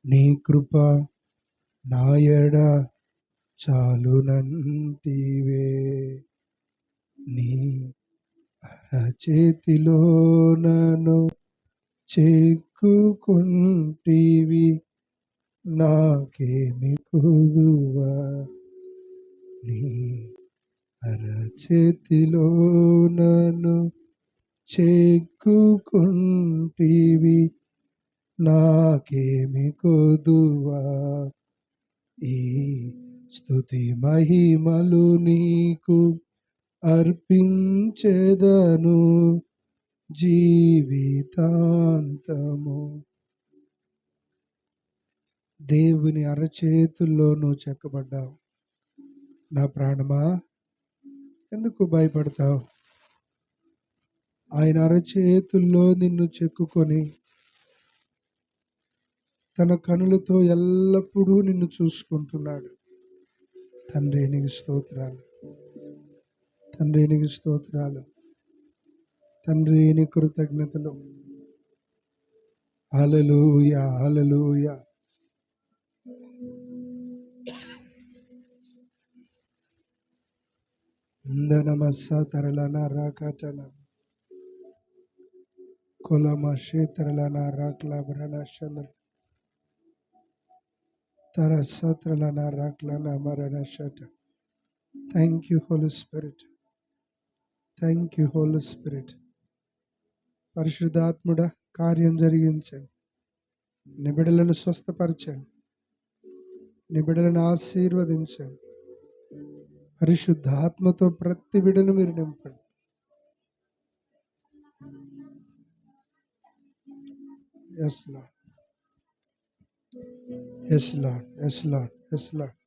నీ కృప నాయడ చాలునంటివే. నీ అరచేతిలో నన్ను చెక్కుకుంటివి, నాకేమి కొదువా. నీ అరచేతిలో నన్ను చెక్కుకుంటివి, నాకేమి కొదువా. ఈ స్తుతి మహిమలు నీకు అర్పించెదను జీవితాంతము. దేవుని అరచేతుల్లో నువ్వు చెక్కబడ్డావు. నా ప్రాణమా, ఎందుకు భయపడతావు? ఆయన అరచేతుల్లో నిన్ను చెక్కుకొని తన కనులతో ఎల్లప్పుడూ నిన్ను చూసుకుంటున్నాడు. తండ్రి నీకు స్తోత్రాలు, తండ్రి నీకు స్తోత్రాలు, తండ్రి నీ కృతజ్ఞతలు. హల్లెలూయా, హల్లెలూయా. నమస్స తరలన రాకటన కొలమషే తరలన రాక్లబ్రన చంద్ర తరసత్రలన రాక్లన మరణ శట. Thank you Holy Spirit, thank you Holy Spirit. పరిశుద్ధాత్ముడా, కార్యం జరిగించండి. నీ బిడ్డలను స్వస్థపరచండి, నీ బిడ్డలను ఆశీర్వదించండి. పరిశుద్ధాత్మతో ప్రతి బిడ్డను మీరు నింపండి. Yes Lord, yes Lord, yes Lord, yes Lord,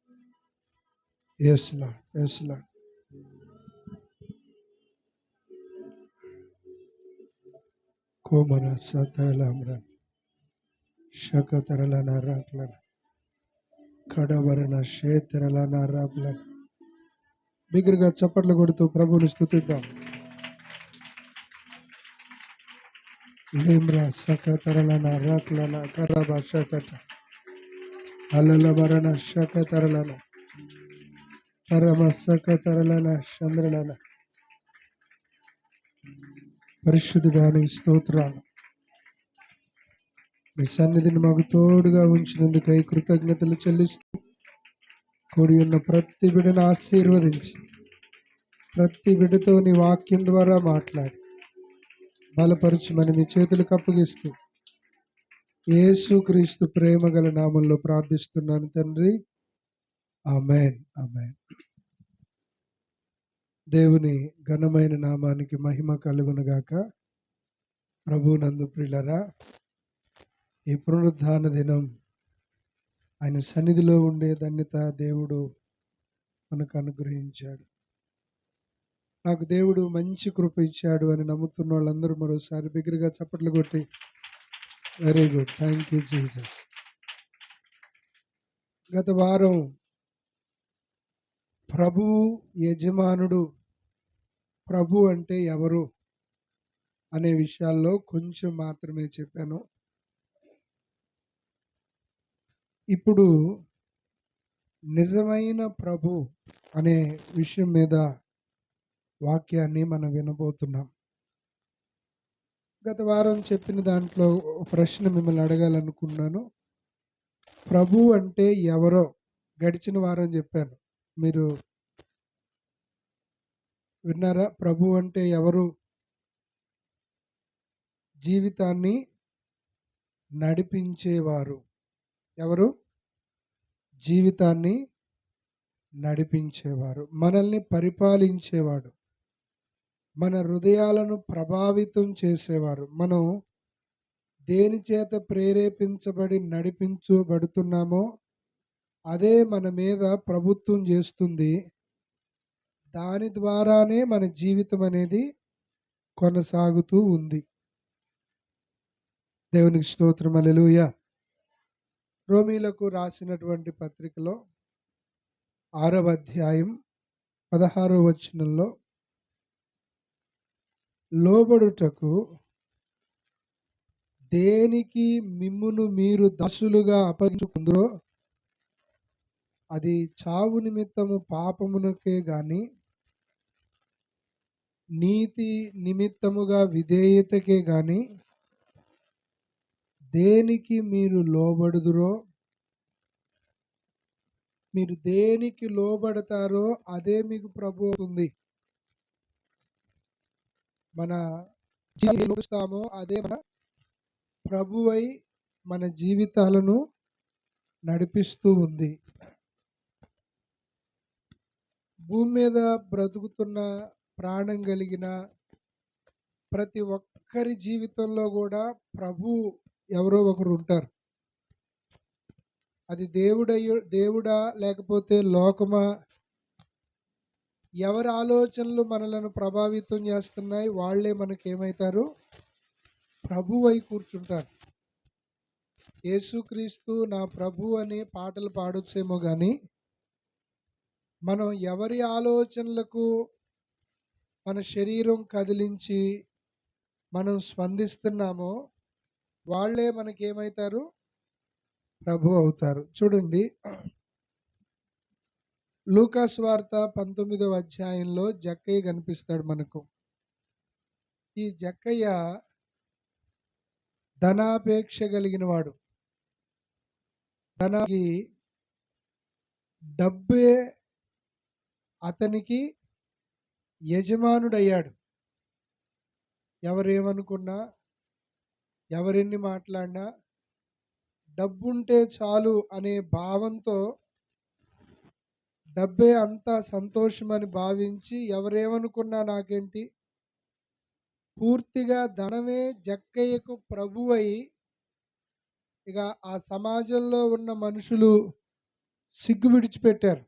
yes Lord, yes Lord. కోమర సతరలామ్రన్ శకతరలన రాక్లన కడవరణ షేతరలన రాక్లన. బిగ్గరగా చప్పట్లు కొడుతూ ప్రభువుని స్తుతిద్దాం. లేమ్రా సకతరలన రాక్లన కరబ శకట అలల వరణ శకతరలన పరమ సకతరలన చంద్రలన. పరిశుద్ధుడానికి స్తోత్రాలు. మీ సన్నిధిని మాకు తోడుగా ఉంచినందుకై కృతజ్ఞతలు చెల్లిస్తూ కూడి ఉన్న ప్రతి బిడ్డను ఆశీర్వదించి ప్రతి బిడ్డతో నీ వాక్యం ద్వారా మాట్లాడి బలపరచుమని మీ చేతులకు అప్పగిస్తూ యేసుక్రీస్తు ప్రేమ గల నామంలో ప్రార్థిస్తున్నాను తండ్రి, ఆమేన్, ఆమేన్. దేవుని ఘనమైన నామానికి మహిమ కలుగునుగాక. ప్రభువునందు ప్రియులారా, ఈ పునరుద్ధాన దినం ఆయన సన్నిధిలో ఉండే ధన్యత దేవుడు మనకు అనుగ్రహించాడు. నాకు దేవుడు మంచి కృప ఇచ్చాడు అని నమ్ముతున్న వాళ్ళందరూ మరోసారి బిగ్గరగా చప్పట్లు కొట్టి very good, thank you Jesus. గత వారం ప్రభువు యజమానుడు, ప్రభు అంటే ఎవరు అనే విషయాల్లో కొంచెం మాత్రమే చెప్పాను. ఇప్పుడు నిజమైన ప్రభు అనే విషయం మీద వాక్యాన్ని మనం వినబోతున్నాం. గత వారం చెప్పిన దాంట్లో ఒక ప్రశ్న మిమ్మల్ని అడగాలనుకున్నాను. ప్రభు అంటే ఎవరో గడిచిన వారం చెప్పాను, మీరు విన్నారా? ప్రభు అంటే ఎవరు? జీవితాన్ని నడిపించేవారు. ఎవరు? జీవితాన్ని నడిపించేవారు, మనల్ని పరిపాలించేవాడు, మన హృదయాలను ప్రభావితం చేసేవారు. మనం దేని చేత ప్రేరేపించబడి నడిపించబడుతున్నామో అదే మన మీద ప్రభుత్వం చేస్తుంది. దాని ద్వారానే మన జీవితం అనేది కొనసాగుతూ ఉంది. దేవునికి స్తోత్రం, హల్లెలూయా. రోమీలకు రాసినటువంటి పత్రికలో 6వ అధ్యాయం 16వ వచనంలో లోబడుటకు దేనికి మిమ్మును మీరు దాసులుగా అప్పగించుకుందరో అది చావు నిమిత్తము పాపమునకే గాని నీతి నిమిత్తముగా విధేయతకే గాని దేనికి మీరు లోబడుదురో, మీరు దేనికి లోబడతారో అదే మీకు ప్రభు అవుతుంది. మన జీవితామో అదే మన ప్రభువై మన జీవితాలను నడిపిస్తూ ఉంది. భూమి మీద బ్రతుకుతున్న ప్రాణం కలిగిన ప్రతి ఒక్కరి జీవితంలో కూడా ప్రభు ఎవరో ఒకరు ఉంటారు. అది దేవుడా లేకపోతే లోకమా, ఎవరి ఆలోచనలు మనలను ప్రభావితం చేస్తున్నాయి వాళ్ళే మనకేమవుతారు, ప్రభు అయి కూర్చుంటారు. యేసుక్రీస్తు నా ప్రభు అని పాటలు పాడొచ్చేమో కానీ మనం ఎవరి ఆలోచనలకు మన శరీరం కదిలించి మనం స్పందిస్తున్నామో వాళ్ళే మనకేమవుతారు, ప్రభు అవుతారు. చూడండి, లూకా సువార్త 19వ అధ్యాయంలో జక్కయ్య కనిపిస్తాడు మనకు. ఈ జక్కయ్య ధనాపేక్ష కలిగిన వాడు. ధనానికి డబ్బే అతనికి యజమానుడయ్యాడు. ఎవరేమనుకున్నా, ఎవరెన్ని మాట్లాడినా డబ్బుంటే చాలు అనే భావంతో డబ్బే అంతా సంతోషమని భావించి ఎవరేమనుకున్నా నాకేంటి, పూర్తిగా ధనమే జక్కయ్యకు ప్రభువై ఇక ఆ సమాజంలో ఉన్న మనుషులు సిగ్గు విడిచిపెట్టారు.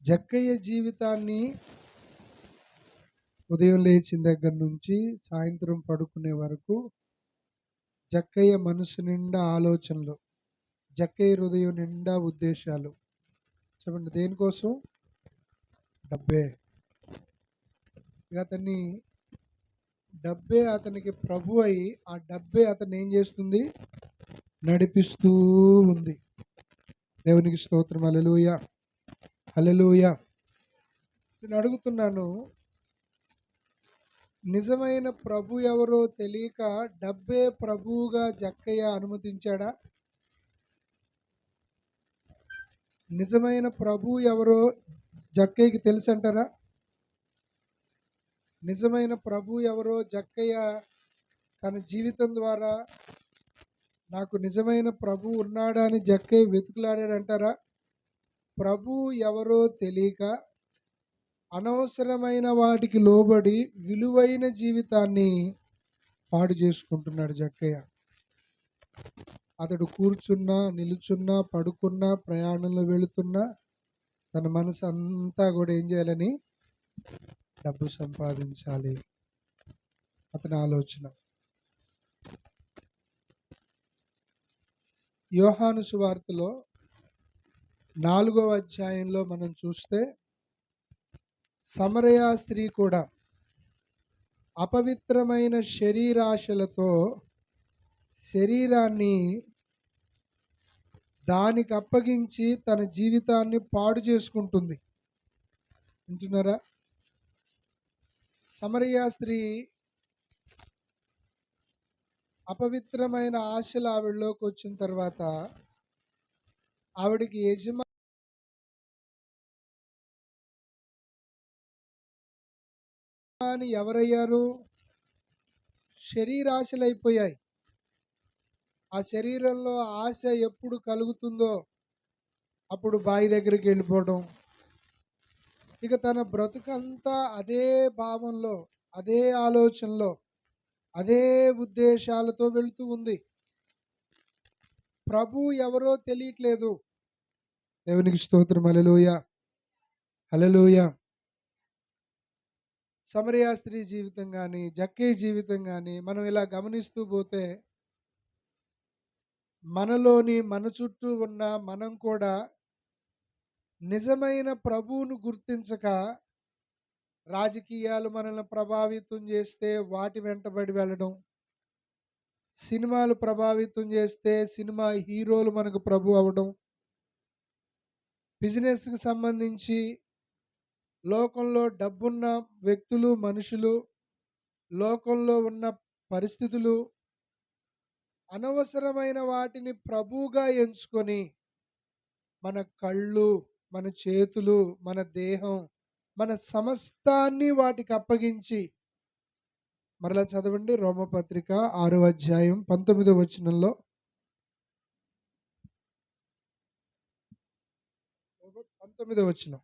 జక్కయ్య జీవితాన్ని ఉదయం లేచిన దగ్గర నుంచి సాయంత్రం పడుకునే వరకు జక్కయ్య మనసు నిండా ఆలోచనలు, జక్కయ్య హృదయం నిండా ఉద్దేశాలు. చెప్పండి, దేనికోసం? డబ్బే. అతన్ని డబ్బే అతనికి ప్రభు అయి ఆ డబ్బే అతన్ని ఏం చేస్తుంది, నడిపిస్తూ ఉంది. దేవునికి స్తోత్రం. హల్లెలూయా, హల్లెలూయా. నేను అడుగుతున్నాను, నిజమైన ప్రభు ఎవరో తెలియక డబ్బే ప్రభువుగా జక్కయ్య అనుమతించాడా? నిజమైన ప్రభు ఎవరో జక్కయ్యకి తెలుసు అంటారా? నిజమైన ప్రభు ఎవరో జక్కయ్య తన జీవితం ద్వారా నాకు నిజమైన ప్రభు ఉన్నాడా అని జక్కయ్య వెతుకులాడాడంటారా? ప్రభు ఎవరో తెలియక అనవసరమైన వాటికి లోబడి విలువైన జీవితాన్ని పాడు చేసుకుంటున్నాడు జక్కయ్య. అతడు కూర్చున్నా, నిలుచున్నా, పడుకున్నా, ప్రయాణంలో వెళుతున్నా తన మనసు అంతా కూడా ఏం చేయాలని, డబ్బు సంపాదించాలి అతని ఆలోచన. యోహాను సువార్తలో 4వ అధ్యాయంలో మనం చూస్తే సమరయ స్త్రీ కూడా అపవిత్రమైన శరీరాశలతో శరీరాన్ని దానికి అప్పగించి తన జీవితాన్ని పాడు చేసుకుంటుంది. వింటున్నారా? సమరయ స్త్రీ అపవిత్రమైన ఆశలు ఆవిడలోకి వచ్చిన తర్వాత ఆవిడికి యజమాని ఎవరయ్యారు? శరీరాశలు అయిపోయాయి. ఆ శరీరంలో ఆశ ఎప్పుడు కలుగుతుందో అప్పుడు బావి దగ్గరికి వెళ్ళిపోవడం, ఇక తన బ్రతుకంతా అదే భావంలో, అదే ఆలోచనలో, అదే ఉద్దేశాలతో వెళుతూ ఉంది. ప్రభు ఎవరో తెలియట్లేదు. దేవునికి స్తోత్రం. హల్లెలూయా. హల్లెలూయా. సమరయ స్త్రీ జీవితం కానీ, జక్కయ్య జీవితం కానీ మనం ఇలా గమనిస్తూ పోతే మనలోని మన చుట్టూ ఉన్న మనం కూడా నిజమైన ప్రభువును గుర్తించక రాజకీయాలు మనల్ని ప్రభావితం చేస్తే వాటి వెంటబడి వెళ్ళడం, సినిమాలు ప్రభావితం చేస్తే సినిమా హీరోలు మనకు ప్రభు అవ్వడం, బిజినెస్కి సంబంధించి లోకంలో డబ్బున్న వ్యక్తులు, మనుషులు, లోకంలో ఉన్న పరిస్థితులు అనవసరమైన వాటిని ప్రభువుగా ఎంచుకొని మన కళ్ళు, మన చేతులు, మన దేహం, మన సమస్తాన్ని వాటికి అప్పగించి, మరలా చదవండి రోమపత్రిక 6వ అధ్యాయం 19వ వచనంలో. 19వ వచనం.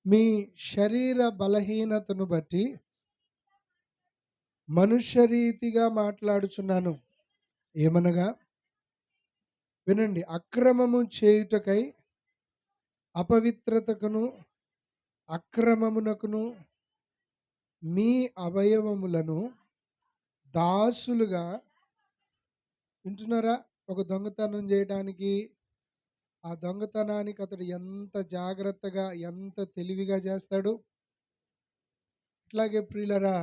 మీ శరీర బలహీనతను బట్టి మనుష్య రీతిగా మాట్లాడుచున్నాను. ఏమనగా వినండి, అక్రమము చేయుటకై అపవిత్రతకును అక్రమమునకును మీ అవయవములను దాసులుగా, వింటున్నారా? ఒక దొంగతనం చేయడానికి ఆ దొంగతనానికి అతడు ఎంత జాగ్రత్తగా, ఎంత తెలివిగా చేస్తాడు. అట్లాగే ప్రియులరా,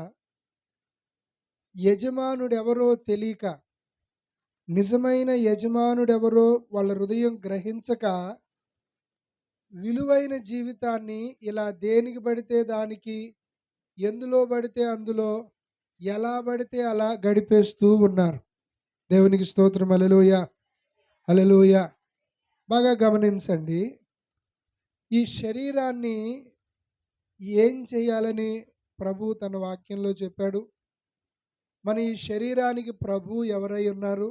యజమానుడెవరో తెలియక, నిజమైన యజమానుడెవరో వాళ్ళ హృదయం గ్రహించక విలువైన జీవితాన్ని ఇలా దేనికి పడితే దానికి, ఎందులో పడితే అందులో, ఎలా పడితే అలా గడిపేస్తూ ఉన్నారు. దేవునికి స్తోత్రం. హల్లెలూయా, హల్లెలూయా. బాగా గమనించండి, ఈ శరీరాన్ని ఏం చేయాలని ప్రభు తన వాక్యంలో చెప్పాడు. మన ఈ శరీరానికి ప్రభు ఎవరై ఉన్నారు?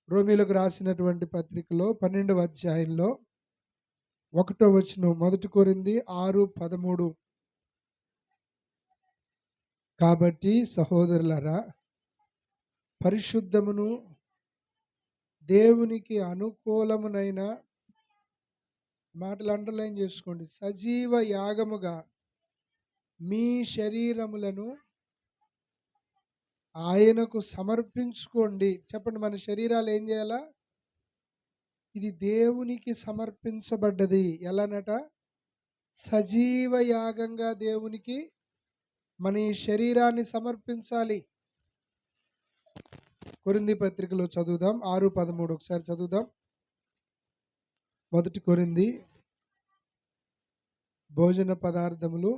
రోమీలకు రాసినటువంటి పత్రికలో 12వ అధ్యాయంలో 1వ వచనం, 1 కొరింథీ 6:13. కాబట్టి సహోదరులారా, పరిశుద్ధమును దేవునికి అనుకూలమునైన, మాటలు అండర్లైన్ చేసుకోండి, సజీవ యాగముగా మీ శరీరములను ఆయనకు సమర్పించుకోండి. చెప్పండి, మన శరీరాలు ఏం చేయాలా? ఇది దేవునికి సమర్పించబడ్డది. ఎలానట? సజీవ యాగంగా దేవునికి మన ఈ శరీరాన్ని సమర్పించాలి. కొరింథీ పత్రికలో చదువుదాం, 6:13 ఒకసారి చదువుదాం. 1 కొరింథీ, భోజన పదార్థములు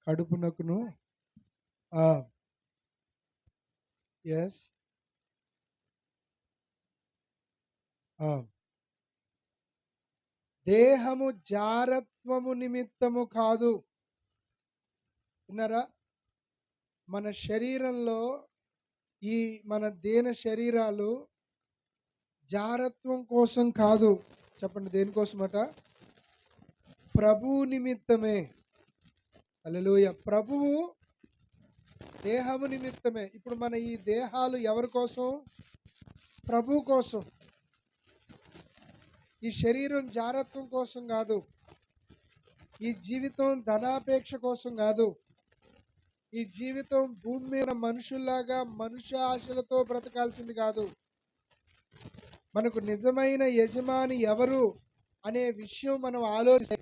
కడుపునకును దేహము జారత్వము నిమిత్తము కాదు. విన్నారా? మన శరీరంలో ఈ మన దేన శరీరాలు జారత్వం కోసం కాదు. చెప్పండి, దేనికోసమట? ప్రభువు నిమిత్తమే. హల్లెలూయా. ప్రభువు దేహము నిమిత్తమే. ఇప్పుడు మన ఈ దేహాలు ఎవరి కోసం? ప్రభు కోసం. ఈ శరీరం జారత్వం కోసం కాదు. ఈ జీవితం ధనాపేక్ష కోసం కాదు. ఈ జీవితం భూమి మీద మనుషుల్లాగా మనుష్య ఆశలతో బ్రతకాల్సింది కాదు. మనకు నిజమైన యజమాని ఎవరు అనే విషయం మనం ఆలోచిస్తే,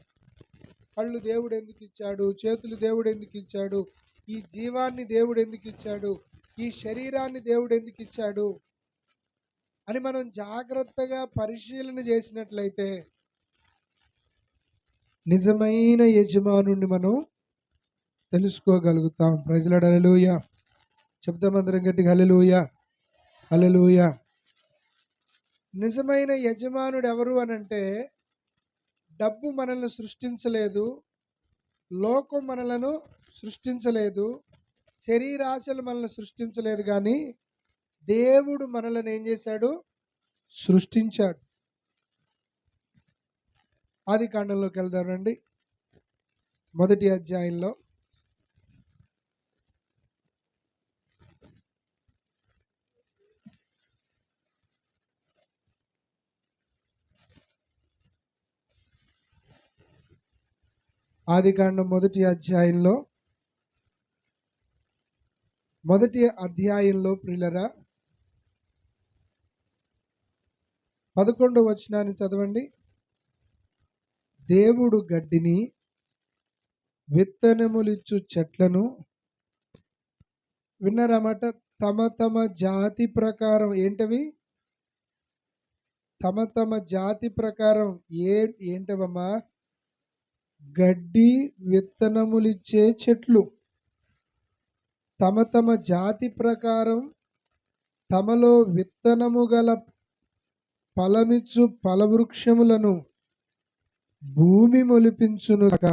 కళ్ళు దేవుడు ఎందుకు ఇచ్చాడు, చేతులు దేవుడు ఎందుకు ఇచ్చాడు, ఈ జీవాన్ని దేవుడు ఎందుకు ఇచ్చాడు, ఈ శరీరాన్ని దేవుడు ఎందుకు ఇచ్చాడు అని మనం జాగ్రత్తగా పరిశీలన చేసినట్లయితే నిజమైన యజమానుడిని మనం తెలుసుకోగలుగుతాం. Praise lord. హల్లెలూయా. చెప్దాం అందరం గట్టిగా, హల్లెలూయా, హల్లెలూయా. నిజమైన యజమానుడు ఎవరు అనంటే, డబ్బు మనల్ని సృష్టించలేదు, లోకం మనలను సృష్టించలేదు, శరీరాశలు మనల్ని సృష్టించలేదు, కానీ దేవుడు మనల్ని ఏం చేశాడు? సృష్టించాడు. ఆదికాండంలోకి వెళ్దాం రండి. 1వ అధ్యాయంలో ఆదికాండం మొదటి అధ్యాయంలో ప్రియులరా 11వ వచనాన్ని చదవండి. దేవుడు గడ్డిని, విత్తనములిచ్చు చెట్లను, విన్నారన్నమాట, తమ తమ జాతి ప్రకారం. ఏంటవి? తమ తమ జాతి ప్రకారం. ఏంటవమ్మా? గడ్డి, విత్తనములిచ్చే చెట్లు. తమ తమ జాతి ప్రకారం తమలో విత్తనము గల ఫలమిచ్చు ఫలవృక్షములను భూమి మొలిపించునుగాక.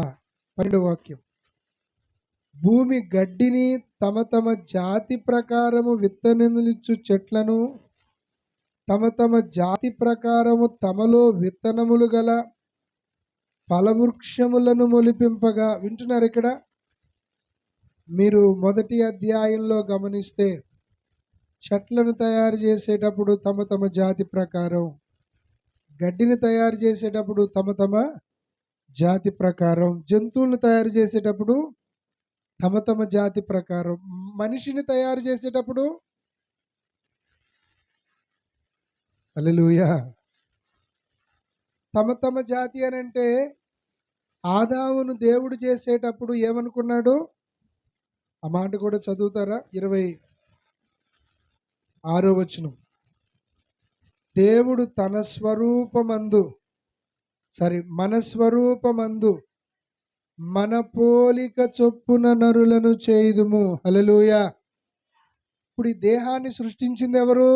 12వ వాక్యం. భూమి గడ్డిని, తమ తమ జాతి ప్రకారము విత్తనములిచ్చు చెట్లను, తమ తమ జాతి ప్రకారము తమలో విత్తనములు గల ఫలవృక్షములను మొలిపింపగా. వింటున్నారు? ఇక్కడ మీరు మొదటి అధ్యాయంలో గమనిస్తే చెట్లను తయారు చేసేటప్పుడు తమ తమ జాతి ప్రకారం, గడ్డిని తయారు చేసేటప్పుడు తమ తమ జాతి ప్రకారం, జంతువులను తయారు చేసేటప్పుడు తమ తమ జాతి ప్రకారం, మనిషిని తయారు చేసేటప్పుడు హల్లెలూయా తమ తమ జాతి అని అంటే, ఆదామును దేవుడు చేసేటప్పుడు ఏమనుకున్నాడు? ఆ మాట కూడా చదువుతారా? 26వ వచనం. దేవుడు మన స్వరూపమందు మన పోలిక చొప్పున నరులను చేయుదుము. హల్లెలూయా. ఇప్పుడు ఈ దేహాన్ని సృష్టించింది ఎవరు?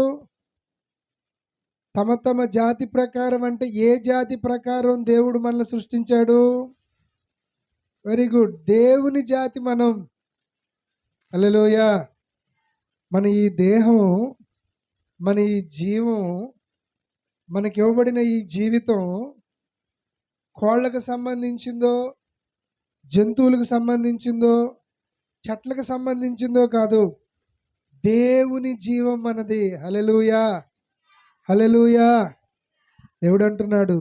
తమ తమ జాతి ప్రకారం. అంటే ఏ జాతి ప్రకారం దేవుడు మనల్ని సృష్టించాడు? వెరీ గుడ్, దేవుని జాతి మనం. హల్లెలూయా. మన ఈ దేహం, మన ఈ జీవం, మనకి ఇవ్వబడిన ఈ జీవితం కోళ్ళకు సంబంధించిందో, జంతువులకు సంబంధించిందో, చెట్లకు సంబంధించిందో కాదు. దేవుని జీవం మనది. హల్లెలూయా, హల్లెలూయా. దేవుడు అంటున్నాడు,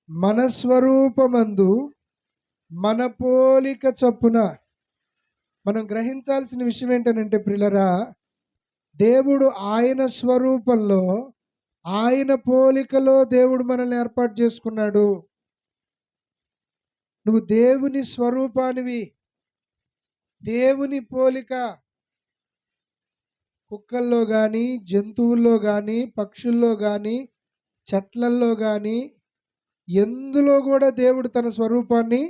మన స్వరూపమందు మన పోలిక చొప్పున. మనం గ్రహించాల్సిన విషయం ఏంటనంటే ప్రియులరా, దేవుడు ఆయన స్వరూపంలో, ఆయన పోలికలో దేవుడు మనల్ని ఏర్పాటు చేసుకున్నాడు. నువ్వు దేవుని స్వరూపానివి, దేవుని పోలిక. కుక్కల్లో కానీ, జంతువుల్లో కానీ, పక్షుల్లో కానీ, చెట్లల్లో కానీ, ఎందులో కూడా దేవుడు తన స్వరూపాన్ని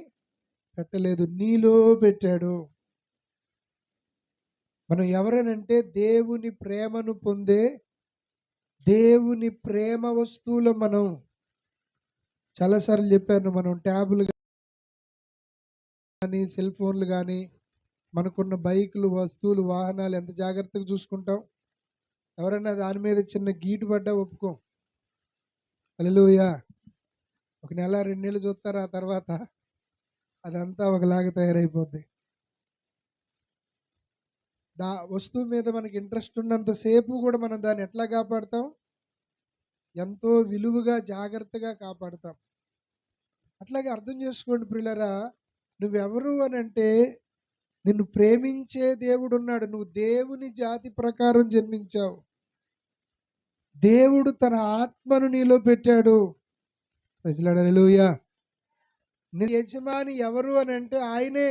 పెట్టలేదు, నీలో పెట్టాడు. మనం ఎవరనంటే దేవుని ప్రేమను పొందే, దేవుని ప్రేమ వస్తువులు మనం. చాలాసార్లు చెప్పాను, మనం ట్యాబులు కానీ, సెల్ ఫోన్లు కానీ, మనకున్న బైకులు, వస్తువులు, వాహనాలు ఎంత జాగ్రత్తగా చూసుకుంటాం. ఎవరైనా దాని మీద చిన్న గీటు పడ్డా ఒప్పుకోం. హల్లెలూయా. 1 నెల 2 నెలలు చూస్తారు, ఆ తర్వాత అదంతా ఒకలాగా తయారైపోద్ది. వస్తువు మీద మనకి ఇంట్రెస్ట్ ఉన్నంతసేపు కూడా మనం దాన్ని ఎట్లా కాపాడుతాం? ఎంతో విలువగా, జాగ్రత్తగా కాపాడుతాం. అట్లాగే అర్థం చేసుకోండి ప్రియులరా, నువ్వెవరు అని అంటే, నిన్ను ప్రేమించే దేవుడు ఉన్నాడు. నువ్వు దేవుని జాతి ప్రకారం జన్మించావు. దేవుడు తన ఆత్మను నీలో పెట్టాడు. హల్లెలూయా. నీ యజమాని ఎవరు అని అంటే ఆయనే.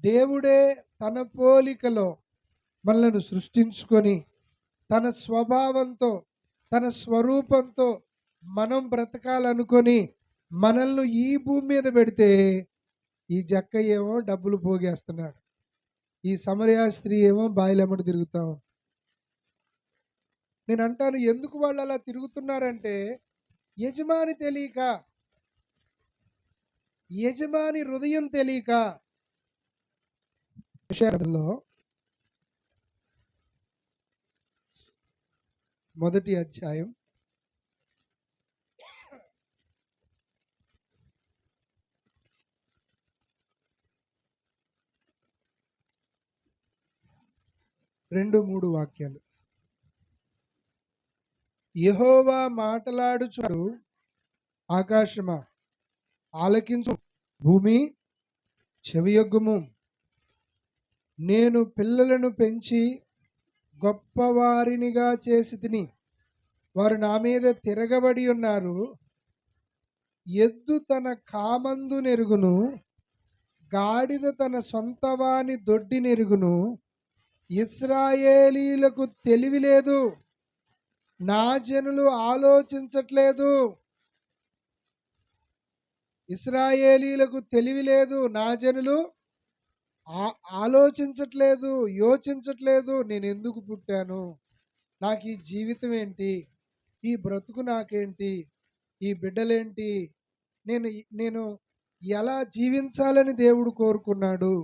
దేవుడే తన పోలికలో మనల్ని సృష్టించుకొని, తన స్వభావంతో, తన స్వరూపంతో మనం బ్రతకాలనుకొని మనల్ని ఈ భూమి మీద పెడితే, ఈ జక్క ఏమో డబ్బులు పోగేస్తున్నాడు, ఈ సమరయ స్త్రీ ఏమో బాయిలమ్మడి తిరుగుతాం. నేను అంటాను, ఎందుకు వాళ్ళు అలా తిరుగుతున్నారంటే, యజమాని తెలియక, యజమాని హృదయం తెలియక. విషయంలో మొదటి అధ్యాయం 2-3 వాక్యాలు. యెహోవా మాటలాడుచున్నాడు, ఆకాశమా ఆలకించు, భూమి చెవియొగ్గుము. నేను పిల్లలను పెంచి గొప్పవారినిగా చేసి తిని, వారు నా మీద తిరగబడి ఉన్నారు. ఎద్దు తన కామందు నెరుగును, గాడిద తన సొంతవాని దొడ్డి నెరుగును. ఇశ్రాయేలీలకు తెలివి లేదు, నా జనులు ఆలోచించట్లేదు. ఇశ్రాయేలీలకు తెలివి లేదు, నా జనులు ఆలోచించట్లేదు, యోచించట్లేదు. నేను ఎందుకు పుట్టాను, నాకు ఈ జీవితం ఏంటి, ఈ బ్రతుకు నాకేంటి, ఈ బిడ్డలేంటి, నేను ఎలా జీవించాలని దేవుడు కోరుకున్నాడు,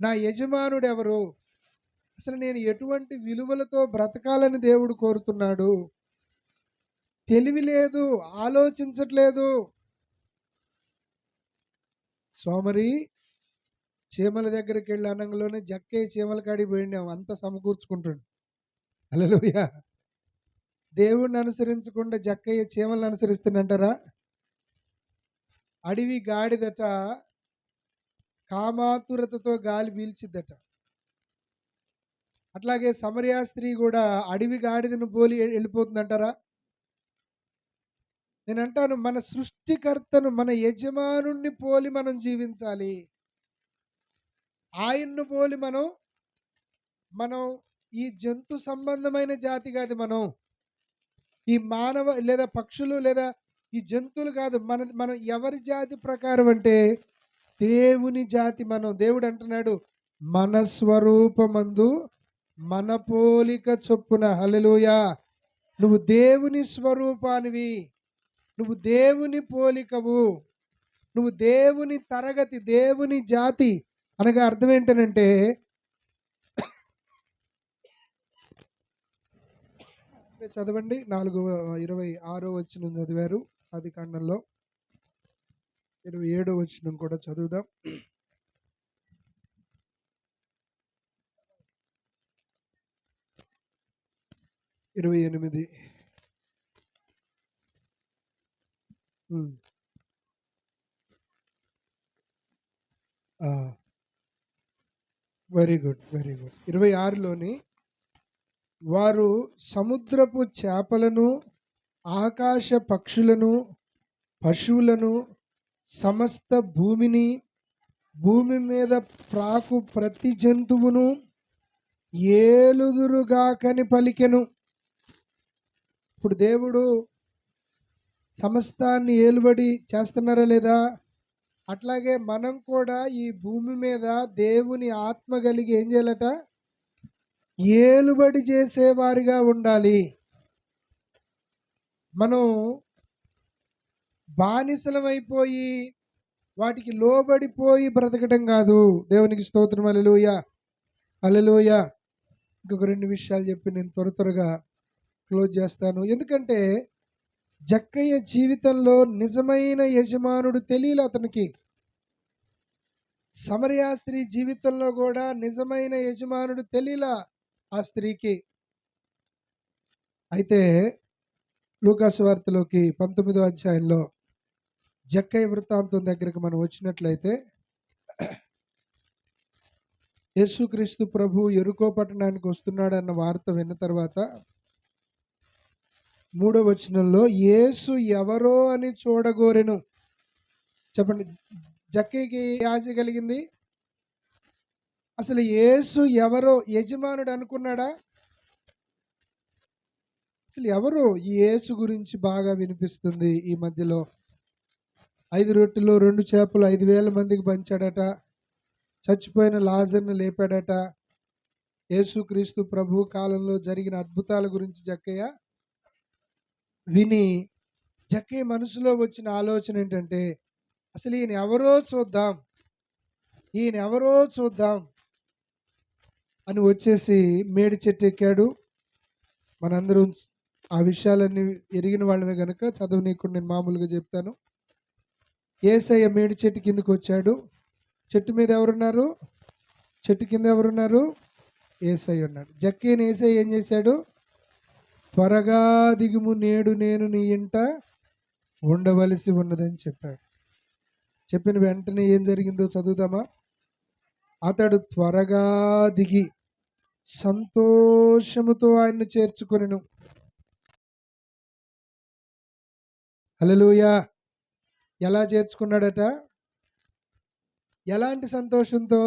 నా యజమానుడు ఎవరు, అసలు నేను ఎటువంటి విలువలతో బ్రతకాలని దేవుడు కోరుతున్నాడు. తెలివి లేదు, ఆలోచించట్లేదు. సోమరి చీమల దగ్గరికి వెళ్ళి అనంగలోనే జక్కే చీమల కాడికి పోయినాం, అంత సమకూర్చుకుంటాడు. హల్లెలూయా. దేవుణ్ణి అనుసరించకుండా జక్కయ్య చీమలను అనుసరిస్తున్నంటారా? అడవి గాడిదట కామాతురతతో గాలి పీల్చిద్దట. అట్లాగే సమరియా స్త్రీ కూడా అడవి గాడిదను పోలి వెళ్ళిపోతుందంటారా? నేను అంటాను, మన సృష్టికర్తను, మన యజమానుణ్ణి పోలి మనం జీవించాలి. ఆయన్ను పోలి మనం ఈ జంతు సంబంధమైన జాతి కాదు, మనం ఈ మానవ లేదా పక్షులు లేదా ఈ జంతువులు కాదు. మనం ఎవరి జాతి ప్రకారం అంటే దేవుని జాతి. దేవుడు అంటున్నాడు, మన స్వరూపమందు మన పోలిక చొప్పున. హల్లెలూయా. నువ్వు దేవుని స్వరూపానివి, నువ్వు దేవుని పోలికవు, నువ్వు దేవుని తరగతి, దేవుని జాతి. అనగా అర్థం ఏంటనంటే, చదవండి 4:26 వచనం చదివారు, ఆది కాండంలో 27 వచనం కూడా చదువుదాం. 28. Very good, very good. 26లోని, వారు సముద్రపు చేపలను, ఆకాశ పక్షులను, పశువులను, సమస్త భూమిని, భూమి మీద ప్రాకు ప్రతి జంతువును ఏలుదురుగాకని పలికెను. ఇప్పుడు దేవుడు సమస్తాన్ని ఏలుబడి చేస్తున్నారా లేదా? అట్లాగే మనం కూడా ఈ భూమి మీద దేవుని ఆత్మ కలిగి ఏం చేయాలట? ఏలుబడి చేసేవారిగా ఉండాలి. మనం బానిసలమైపోయి వాటికి లోబడిపోయి బ్రతకడం కాదు. దేవునికి స్తోత్రం. హల్లెలూయా, హల్లెలూయా. ఇంకొక 2 విషయాలు చెప్పి నేను త్వరగా క్లోజ్ చేస్తాను. ఎందుకంటే జక్కయ్య జీవితంలో నిజమైన యజమానుడు తెలియలే అతనికి. సమరియా స్త్రీ జీవితంలో కూడా నిజమైన యజమానుడు తెలియలా ఆ స్త్రీకి. అయితే లూకాసు వార్తలోకి 19వ అధ్యాయంలో జక్కయ్య వృత్తాంతం దగ్గరకు మనం వచ్చినట్లయితే, యేసుక్రీస్తు ప్రభు యెరికో పట్టణానికి వస్తున్నాడన్న వార్త విన్న తర్వాత 3వ వచనంలో, యేసు ఎవరో అని చూడగోరెను. చెప్పండి, జక్కయ్యకి ఆశ కలిగింది. అసలు యేసు ఎవరో యజమానుడు అనుకున్నాడా? అసలు ఎవరు? ఈ యేసు గురించి బాగా వినిపిస్తుంది ఈ మధ్యలో. 5 రొట్టెలు 2 చేపలు 5,000 మందికి పంచాడట, చచ్చిపోయిన లాజర్ను లేపాడట. యేసుక్రీస్తు ప్రభు కాలంలో జరిగిన అద్భుతాల గురించి జక్కయ్య విని, జక్కయ్య మనసులో వచ్చిన ఆలోచన ఏంటంటే, అసలు ఈయన ఎవరో చూద్దాం అని వచ్చేసి మేడి చెట్టు ఎక్కాడు. మనందరం ఆ విషయాలన్నీ ఎరిగిన వాళ్ళమే కనుక చదవనీయకుండా నేను మామూలుగా చెప్తాను. యేసయ్య మేడి చెట్టు కిందకు వచ్చాడు. చెట్టు మీద ఎవరున్నారు? చెట్టు కింద ఎవరున్నారు? యేసయ్య ఉన్నాడు. జక్కయ్యని యేసయ్య ఏం చేశాడు? త్వరగా దిగుము, నేడు నేను నీ ఇంట ఉండవలసి ఉన్నదని చెప్పాడు. చెప్పిన వెంటనే ఏం జరిగిందో చదువుదామా. అతడు త్వరగా దిగి సంతోషముతో ఆయన్ను చేర్చుకొనెను. హల్లెలూయా. ఎలా చేర్చుకున్నాడట? ఎలాంటి సంతోషంతో?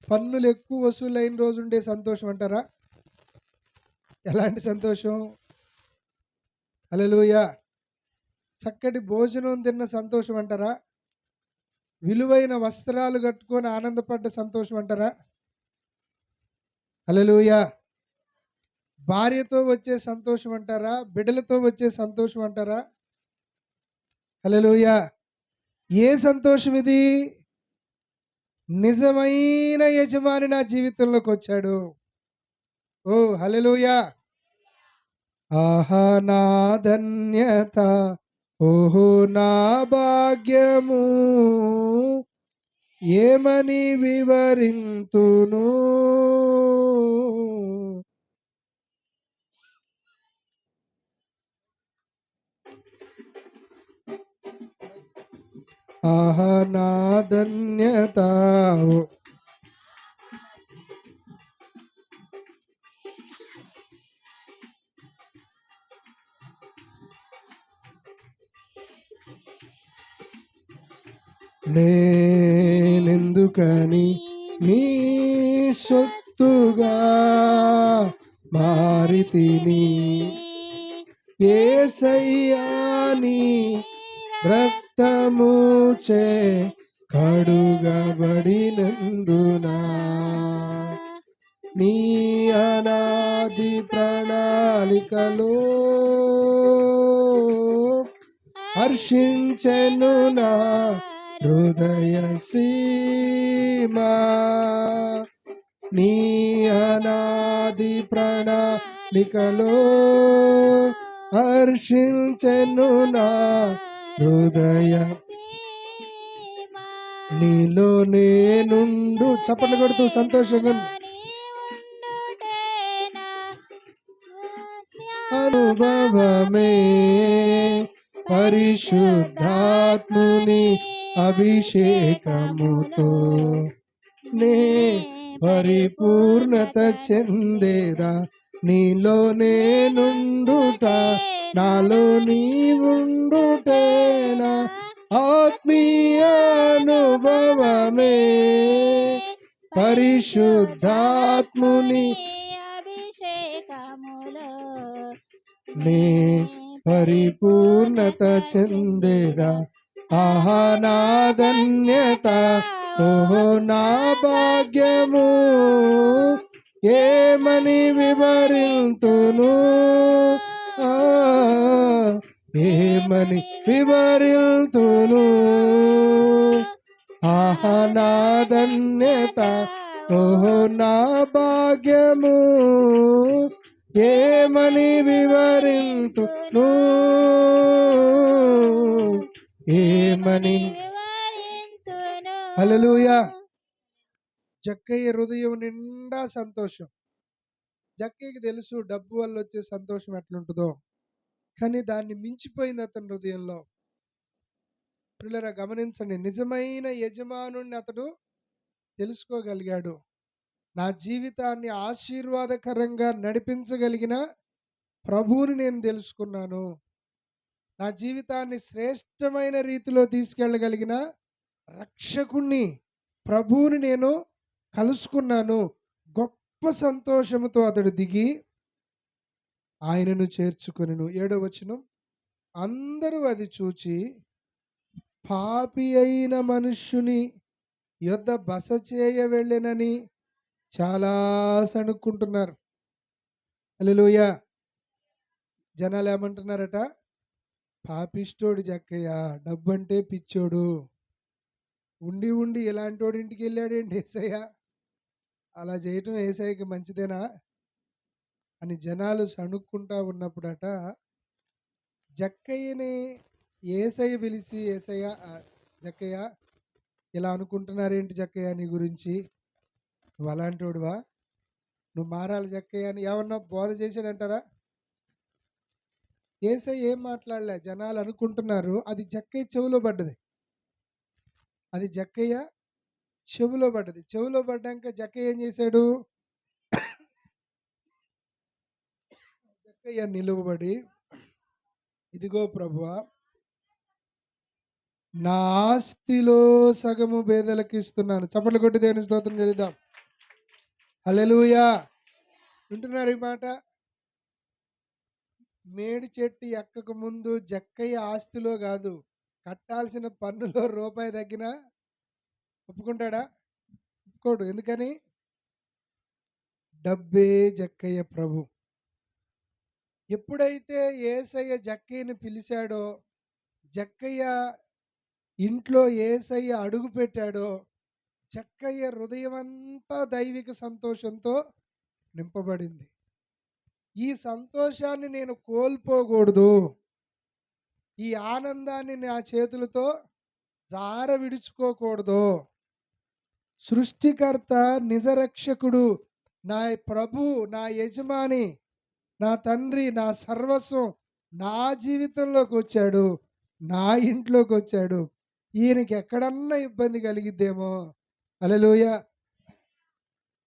పన్నులు ఎక్కువ వసూలైన రోజు ఉండే సంతోషం అంటారా? ఎలాంటి సంతోషం? హల్లెలూయా. చక్కటి భోజనం తిన్న సంతోషం అంటారా? విలువైన వస్త్రాలు కట్టుకొని ఆనందపడ్డ సంతోషం అంటారా? హల్లెలూయా. భార్యతో వచ్చే సంతోషం అంటారా? బిడ్డలతో వచ్చే సంతోషం అంటారా? హల్లెలూయా. ఏ సంతోషం ఇది? నిజమైన యజమాని నా జీవితంలోకి వచ్చాడు. ఓ హల్లెలూయా. ఆహా నా ధన్యత, ఓహో నా భాగ్యము, ఏమని వివరింతును. ఆహా నా ధన్యత, నేనెందుకని నీ సొత్తుగా మారితిని, యేసయ్యా నీ రక్తముచే కడుగబడినందున, నీ అనాది ప్రణాళికలో హర్షించెను నా హృదయ సీమా, నీ అనాది ప్రణాళికలో హర్షించెను నా హృదయ. నీలో నేనుండు, చప్పట్లు కొడుతూ సంతోషంగా అనుభవమే పరిశుద్ధాత్ముని అభిషేకముతో నే పరిపూర్ణత చెందేదా, నీలో నేనుండుట, నాలో నీవుండుటేనా ఆత్మీయ అనుభవమే పరిశుద్ధాత్ముని అభిషేకములో నే పరిపూర్ణత చెందేదా. ఆహా నా ధన్యత, ఓహో నా భాగ్యము, ఏమని వివరింతును, ఏమని వివరింతును. ఆహా నా ధన్యత, ఓహో నా భాగ్యము, ఏమని వివరింతును, ఏమని. హల్లెలూయా. జక్కయ్య హృదయం నిండా సంతోషం. జక్కయ్యకి తెలుసు డబ్బు వల్ల వచ్చే సంతోషం ఎట్లుంటుందో, కానీ దాన్ని మించిపోయింది అతని హృదయంలో. పిల్లరా గమనించండి, నిజమైన యజమానుణ్ణి అతడు తెలుసుకోగలిగాడు. నా జీవితాన్ని ఆశీర్వాదకరంగా నడిపించగలిగిన ప్రభువుని నేను తెలుసుకున్నాను. నా జీవితాన్ని శ్రేష్టమైన రీతిలో తీసుకెళ్ళగలిగిన రక్షకుణ్ణి, ప్రభువుని నేను కలుసుకున్నాను. గొప్ప సంతోషముతో అతడు దిగి ఆయనను చేర్చుకొనెను. 7వ వచనం, అందరూ అది చూచి పాపి అయిన మనుష్యుని యొద్ద బస చేయ వెళ్ళెనని చాలా సణుక్కుంటున్నారు. హల్లెలూయా. జనాలు ఏమంటున్నారట? పాపిష్టోడు జక్కయ్య, డబ్బంటే పిచ్చోడు, ఉండి ఉండి ఇలాంటోడి ఇంటికి వెళ్ళాడేంటి యేసయ్య, అలా చేయటం యేసయ్యకి మంచిదేనా అని జనాలు సణుక్కుంటా ఉన్నప్పుడట జక్కయ్యని యేసయ్య పిలిచి, యేసయ్య జక్కయ్య ఇలా అనుకుంటున్నారేంటి జక్కయ్య నీ గురించి, నువ్వు అలాంటోడువా, నువ్వు మారాలి జక్కయ్య అని ఏమన్నా బోధ చేశాడంటారా? యేసయ్య ఏం మాట్లాడలే, జనాలు అనుకుంటున్నారు. అది జక్కయ్య చెవిలో పడ్డది. అది జక్కయ్య చెవులో పడ్డది. చెవులో పడ్డాక జక్కయ్య ఏం చేశాడు? జక్కయ్య నిలువబడి, ఇదిగో ప్రభువా, నా ఆస్తిలో సగము పేదలకు ఇస్తున్నాను. చప్పట్లు కొట్టి దేవుని స్తోత్రం చేద్దాం. హల్లెలూయా. వింటున్నారు ఈ మాట? మేడి చెట్టు ఎక్కక ముందు జక్కయ్య ఆస్తిలో కాదు, కట్టాల్సిన పన్నులో రూపాయి తగ్గినా ఒప్పుకుంటాడా? ఒప్పుకోడు. ఎందుకని? డబ్బే జక్కయ్య ప్రభు. ఎప్పుడైతే యేసయ్య జక్కయ్యని పిలిచాడో, జక్కయ్య ఇంట్లో యేసయ్య అడుగు పెట్టాడో, జక్కయ్య హృదయం అంతా దైవిక సంతోషంతో నింపబడింది. ఈ సంతోషాన్ని నేను కోల్పోకూడదు, ఈ ఆనందాన్ని నా చేతులతో జార విడుచుకోకూడదు. సృష్టికర్త, నిజరక్షకుడు, నా ప్రభు, నా యజమాని, నా తండ్రి, నా సర్వస్వం నా జీవితంలోకి వచ్చాడు, నా ఇంట్లోకి వచ్చాడు. ఈయనకి ఎక్కడన్నా ఇబ్బంది కలిగిద్దేమో. హల్లెలూయా.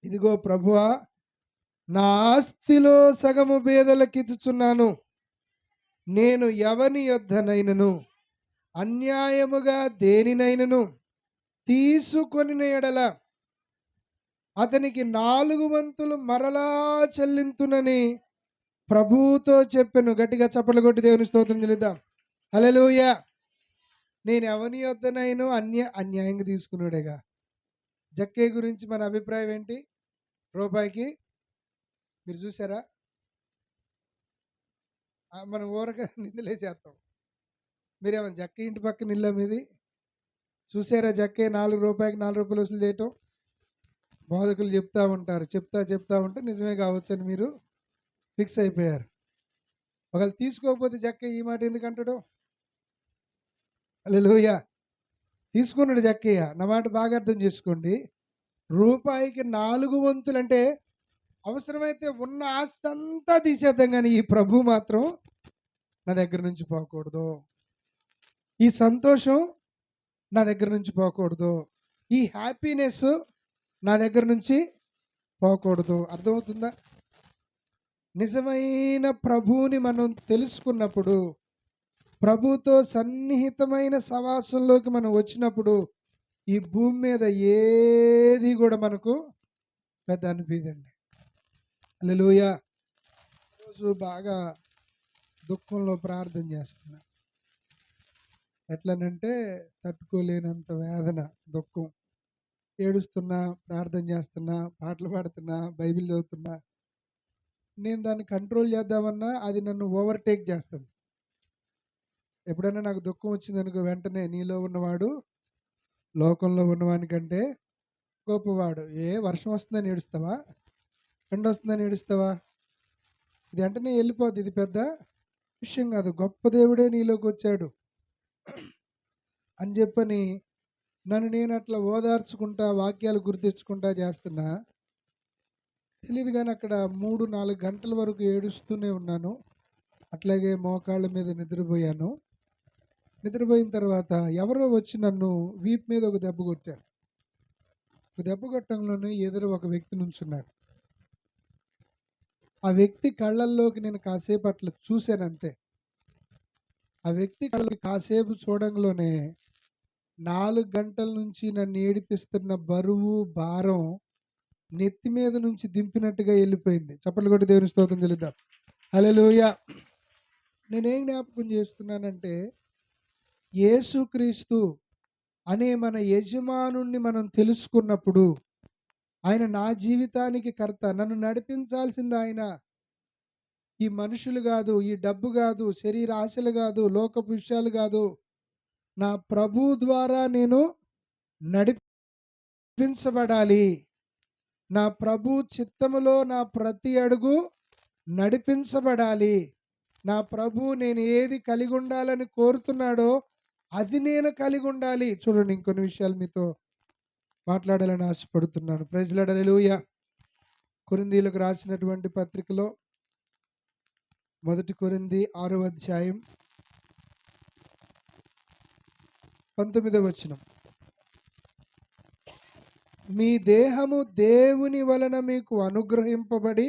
ఇదిగో ప్రభువా, నా ఆస్తిలో సగము పేదలకు ఇచ్చుచున్నాను. నేను ఎవని యొద్దనైనను అన్యాయముగా దేనినైనను తీసుకొని ఎడల అతనికి 4 వంతులు మరలా చెల్లింతునని ప్రభువుతో చెప్పెను. గట్టిగా చప్పట్లు కొట్టి దేవుని స్తోత్రం చెల్లిద్దాం. హల్లెలూయా. నేను ఎవని యొద్దనైనా అన్యాయంగా తీసుకున్నాడేగా. జక్కయ్య గురించి మన అభిప్రాయం ఏంటి? రూపాయికి మీరు చూసారా? మనం ఊరగా నిందలేసేస్తాం. మీరేమన్నా జక్కయ్య ఇంటి పక్కన ఇల్లా మీది? చూసారా జక్కయ్య 4 రూపాయలకి 4 రూపాయలు వసూలు చేయటం? బోధకులు చెప్తా ఉంటారు, చెప్తా ఉంటే నిజమే కావచ్చు అని మీరు ఫిక్స్ అయిపోయారు. ఒకవేళ తీసుకోకపోతే జక్కయ్య ఈ మాట ఎందుకు అంటాడు? హల్లెలూయా. తీసుకున్నాడు జక్కయ్య. నా మాట బాగా అర్థం చేసుకోండి. రూపాయికి 4 వంతులు అంటే అవసరమైతే ఉన్న ఆస్తి అంతా తీసేద్దాం, కానీ ఈ ప్రభు మాత్రం నా దగ్గర నుంచి పోకూడదు. ఈ సంతోషం నా దగ్గర నుంచి పోకూడదు. ఈ హ్యాపీనెస్ నా దగ్గర నుంచి పోకూడదు. అర్థమవుతుందా? నిజమైన ప్రభువుని మనం తెలుసుకున్నప్పుడు, ప్రభుతో సన్నిహితమైన సవాసంలోకి మనం వచ్చినప్పుడు, ఈ భూమి మీద ఏది కూడా మనకు పెద్ద అనిపించదండి. హల్లెలూయా. రోజు బాగా దుఃఖంలో ప్రార్థన చేస్తున్నా. ఎట్లనంటే తట్టుకోలేనంత వేదన, దుఃఖం. ఏడుస్తున్నా, ప్రార్థన చేస్తున్నా, పాటలు పాడుతున్నా, బైబిల్ చదువుతున్నా. నేను దాన్ని కంట్రోల్ చేద్దామన్నా అది నన్ను ఓవర్టేక్ చేస్తుంది. ఎప్పుడైనా నాకు దుఃఖం వచ్చిందనుకో, వెంటనే నీలో ఉన్నవాడు లోకంలో ఉన్నవానికంటే గొప్పవాడు. వర్షం వస్తుందని ఏడుస్తావా? ఎండ వస్తుందని ఏడుస్తావా? ఇది వెంటనే వెళ్ళిపోద్ది. ఇది పెద్ద విషయం కాదు. గొప్ప దేవుడే నీలోకి వచ్చాడు అని చెప్పని నన్ను నేను అట్లా ఓదార్చుకుంటా, వాక్యాలు గుర్తించుకుంటా చేస్తున్నా. తెలియదు కానీ అక్కడ 3-4 గంటల వరకు ఏడుస్తూనే ఉన్నాను. అట్లాగే మోకాళ్ళ మీద నిద్రపోయాను. నిద్రపోయిన తర్వాత ఎవరో వచ్చి నన్ను వీపు మీద ఒక దెబ్బ కొట్టారు. ఒక దెబ్బ కొట్టడంలోనే ఎదురు ఒక వ్యక్తి నుంచున్నాడు. ఆ వ్యక్తి కళ్ళల్లోకి నేను కాసేపు అట్లా చూశాను అంతే. ఆ వ్యక్తి కళ్ళకి కాసేపు చూడంలోనే 4 గంటల నుంచి నన్ను ఏడిపిస్తున్న బరువు, భారం నెత్తి మీద నుంచి దింపినట్టుగా వెళ్ళిపోయింది. చప్పట్లు కొట్టి దేవుని స్తోత్రం చెల్లిద్దాం. హల్లెలూయా. నేనేం జ్ఞాపకం చేస్తున్నానంటే, యేసుక్రీస్తు అనే మన యజమానుణ్ణి మనం తెలుసుకున్నప్పుడు, ఆయన నా జీవితానికి కర్త, నన్ను నడిపించాల్సింది ఆయన. ఈ మనుషులు కాదు, ఈ డబ్బు కాదు, శరీర ఆశలు కాదు, లోకపు విషయాలు కాదు. నా ప్రభు ద్వారా నేను నడిపించబడాలి. నా ప్రభు చిత్తములో నా ప్రతి అడుగు నడిపించబడాలి. నా ప్రభు నేను ఏది కలిగి ఉండాలని కోరుతున్నాడో అది నేను కలిగి ఉండాలి. చూడండి, ఇంకొన్ని విషయాలు మీతో మాట్లాడాలని ఆశపడుతున్నాను. Praise lord. హల్లెలూయా. కొరింథీయులకు రాసినటువంటి పత్రికలో 1 కొరింథీ 6వ అధ్యాయం 19వ వచనం. మీ దేహము దేవుని వలన మీకు అనుగ్రహింపబడి,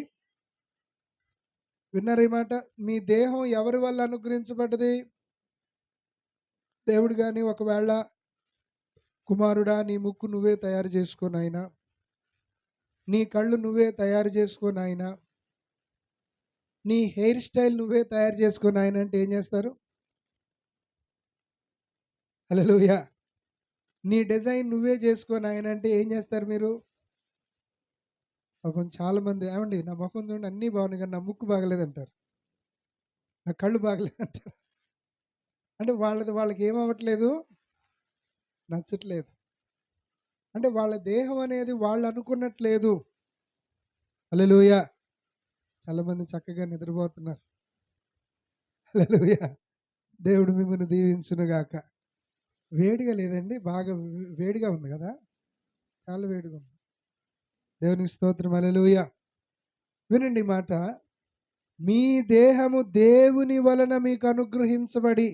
విన్నారు ఈ మాట? మీ దేహం ఎవరి వల్ల అనుగ్రహించబడ్డది? దేవుడు కానీ ఒకవేళ కుమారుడా నీ ముక్కు నువ్వే తయారు చేసుకొని ఆయన, నీ కళ్ళు నువ్వే తయారు చేసుకొని ఆయన, నీ హెయిర్ స్టైల్ నువ్వే తయారు చేసుకొని ఆయన అంటే ఏం చేస్తారు? హల్లెలూయా. నీ డిజైన్ నువ్వే చేసుకొని ఆయన అంటే ఏం చేస్తారు మీరు? పాపం చాలామంది ఏమండి నా ముఖం చూడండి అన్నీ బాగున్నాయి కానీ నా ముక్కు బాగలేదంటారు, నా కళ్ళు బాగలేదంటారు. అంటే వాళ్ళకి ఏమవ్వట్లేదు, నచ్చట్లేదు. అంటే వాళ్ళ దేహం అనేది వాళ్ళు అనుకున్నట్లేదు. హల్లెలూయా. చాలామంది చక్కగా నిద్రపోతున్నారు. హల్లెలూయా. దేవుడు మిమ్మల్ని దీవించునుగాక. వేడిగా లేదండి, బాగా వేడిగా ఉంది కదా, చాలా వేడిగా ఉంది. దేవునికి స్తోత్రం. హల్లెలూయా. వినండి ఈ మాట, మీ దేహము దేవుని వలన మీకు అనుగ్రహించబడి.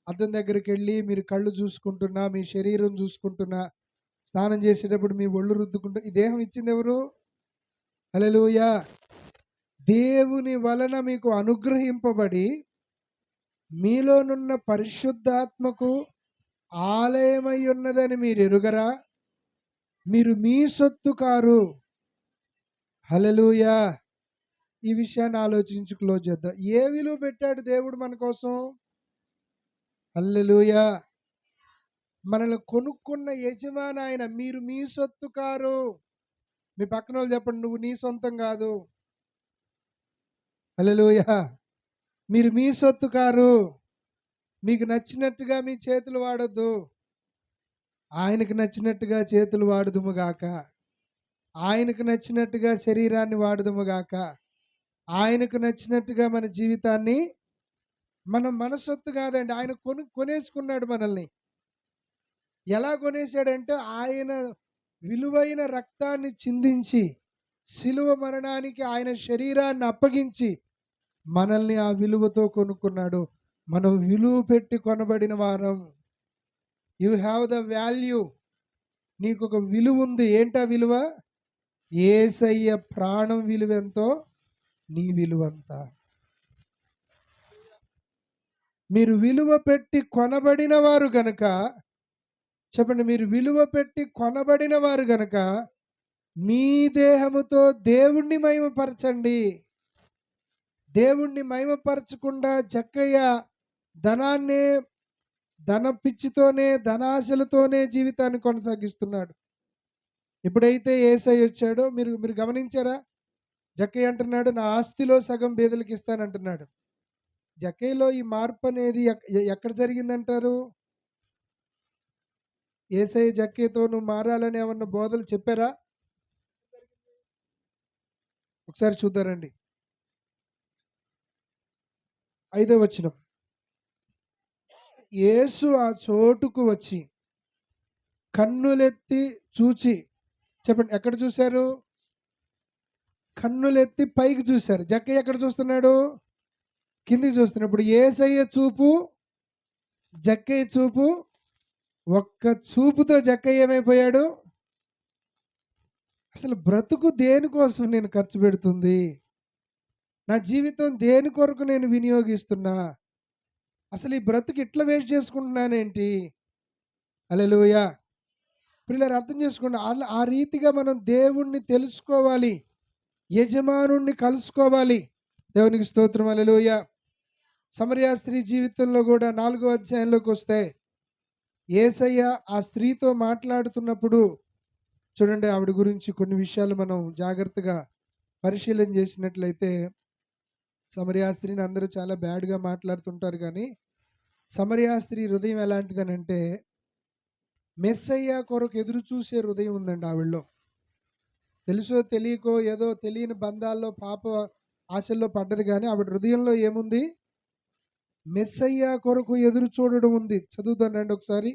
అద్దం దగ్గరికి వెళ్ళి మీరు కళ్ళు చూసుకుంటున్నా, మీ శరీరం చూసుకుంటున్నా, స్నానం చేసేటప్పుడు మీ ఒళ్ళు రుద్దుకుంటూ, ఈ దేహం ఇచ్చింది ఎవరు? హల్లెలూయా. దేవుని వలన మీకు అనుగ్రహింపబడి మీలోనున్న పరిశుద్ధాత్మకు ఆలయమై ఉన్నదని మీరు ఎరుగరా? మీరు మీ సొత్తు కారు. హల్లెలూయా. ఈ విషయాన్ని ఆలోచించి క్లోజ్ చేద్దాం. ఏ విలువ పెట్టాడు దేవుడు మన కోసం? హల్లెలూయా. మనల్ని కొనుక్కున్న యజమాని ఆయన. మీరు మీ సొత్తు కారు. మీ పక్కన వాళ్ళు చెప్పండి, నువ్వు నీ సొంతం కాదు. హల్లెలూయా. మీరు మీ సొత్తు కారు. మీకు నచ్చినట్టుగా మీ చేతులు వాడొద్దు, ఆయనకు నచ్చినట్టుగా చేతులు వాడుదుము గాక. ఆయనకు నచ్చినట్టుగా శరీరాన్ని వాడుదుము గాక. ఆయనకు నచ్చినట్టుగా మన జీవితాన్ని, మనం మన సొత్తు కాదండి, ఆయన కొనేసుకున్నాడు మనల్ని. ఎలా కొనేసాడంటే ఆయన విలువైన రక్తాన్ని చిందించి శిలువ మరణానికి ఆయన శరీరాన్ని అప్పగించి మనల్ని ఆ విలువతో కొనుక్కున్నాడు. మనం విలువ పెట్టి కొనబడిన వారం. You have the value. నీకు ఒక విలువ ఉంది. ఏంటా విలువ? యేసయ్య ప్రాణం విలువ ఎంతో నీ విలువంత. మీరు విలువ పెట్టి కొనబడిన వారు గనక, చెప్పండి, మీరు విలువ పెట్టి కొనబడిన వారు గనక మీ దేహముతో దేవుణ్ణి మహిమపరచండి. దేవుణ్ణి మహిమపరచకుండా జక్కయ్య ధన పిచ్చితోనే, ధనాశలతోనే జీవితాన్ని కొనసాగిస్తున్నాడు. ఎప్పుడైతే యేసయ్య వచ్చాడో మీరు గమనించారా? జక్కయ్య అంటున్నాడు, నా ఆస్తిలో సగం బీదలకు ఇస్తానంటున్నాడు. జక్కయ్యలో ఈ మార్పు అనేది ఎక్కడ జరిగిందంటారు? యేసయ్య జక్కయ్యతో నువ్వు మారాలని ఏమన్నా బోధలు చెప్పారా? ఒకసారి చూద్దారండి. 5వ వచనం. యేసు ఆ చోటుకు వచ్చి కన్నులెత్తి చూచి, చెప్పండి ఎక్కడ చూశారు? కన్నులెత్తి పైకి చూశారు. జక్కయ్య ఎక్కడ చూస్తున్నాడు? కిందికి చూస్తున్నప్పుడు యేసయ్య చూపు, జక్కయ్య చూపు, ఒక్క చూపుతో జక్కయ్య ఏమైపోయాడు? అసలు బ్రతుకు దేనికోసం నేను ఖర్చు పెడుతుంది? నా జీవితం దేని కొరకు నేను వినియోగిస్తున్నా? అసలు ఈ బ్రతుకు ఇట్లా వేస్ట్ చేసుకుంటున్నానేంటి? హల్లెలూయా. పిల్లలు అర్థం చేసుకోండి. ఆ రీతిగా మనం దేవుణ్ణి తెలుసుకోవాలి, యజమానుణ్ణి కలుసుకోవాలి. దేవునికి స్తోత్రం. హల్లెలూయా. సమరయ స్త్రీ జీవితంలో కూడా 4వ అధ్యాయంలోకి వస్తే యేసయ్య ఆ స్త్రీతో మాట్లాడుతున్నప్పుడు చూడండి, ఆవిడ గురించి కొన్ని విషయాలు మనం జాగ్రత్తగా పరిశీలన చేసినట్లయితే, సమరయ స్త్రీని అందరూ చాలా బ్యాడ్గా మాట్లాడుతుంటారు, కానీ సమరయ స్త్రీ హృదయం ఎలాంటిదనంటే మెస్సయ్య కొరకు ఎదురు చూసే హృదయం ఉందండి ఆవిడలో. తెలుసో తెలియకో ఏదో తెలియని బంధాల్లో పాప ఆశల్లో పడ్డది, కానీ ఆవిడ హృదయంలో ఏముంది? మెస్సయ్య కొరకు ఎదురు చూడడం ఉంది. చదువుతానండి ఒకసారి.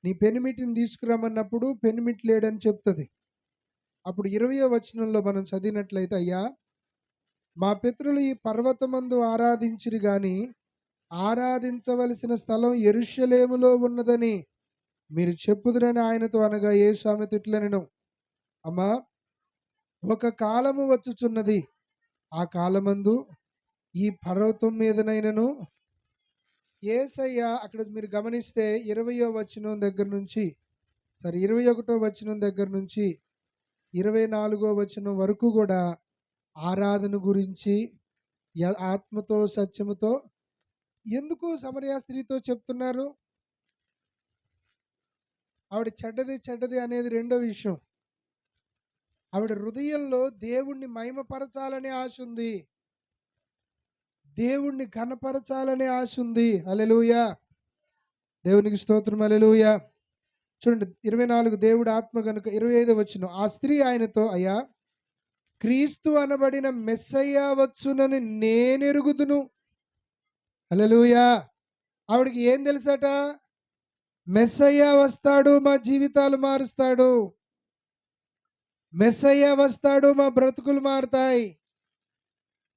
నీ పెనిమిటిని తీసుకురమ్మన్నప్పుడు పెనిమిటి లేడని చెప్తుంది. అప్పుడు 20వ వచనంలో మనం చదివినట్లయితే, అయ్యా మా పితరులు ఈ పర్వతమందు ఆరాధించిరి గాని ఆరాధించవలసిన స్థలం యెరూషలేములో ఉన్నదని మీరు చెప్పుదురని ఆయనతో అనగా యేసు ఆమెతో ఇట్లనెను, అమ్మా, ఒక కాలము వచ్చుచున్నది, ఆ కాలమందు ఈ పర్వతం మీదనైనను. యేసయ్య అక్కడ మీరు గమనిస్తే 20వ వచనం దగ్గర నుంచి 21వ వచనం దగ్గర నుంచి 24వ వచనం వరకు కూడా ఆరాధన గురించి ఆత్మతో సత్యముతో ఎందుకు సమరయ స్త్రీతో చెప్తున్నారు? ఆవిడ చెడ్డది అనేది రెండో విషయం. ఆవిడ హృదయంలో దేవుణ్ణి మహిమపరచాలనే ఆశ ఉంది, దేవుణ్ణి ఘనపరచాలనే ఆశ ఉంది. హల్లెలూయా, దేవునికి స్తోత్రం. హల్లెలూయా. చూడండి 24, దేవుడు ఆత్మ గనుక. 25వ వచనం, ఆ స్త్రీ ఆయనతో, అయ్యా, క్రీస్తు అనబడిన మెస్సయ్య వచ్చునని నేనెరుగుదును. హల్లెలూయా. ఆవిడకి ఏం తెలుసట? మెస్సయ్య వస్తాడు, మా జీవితాలు మారుస్తాడు. మెస్సయ్య వస్తాడు, మా బ్రతుకులు మారుతాయి.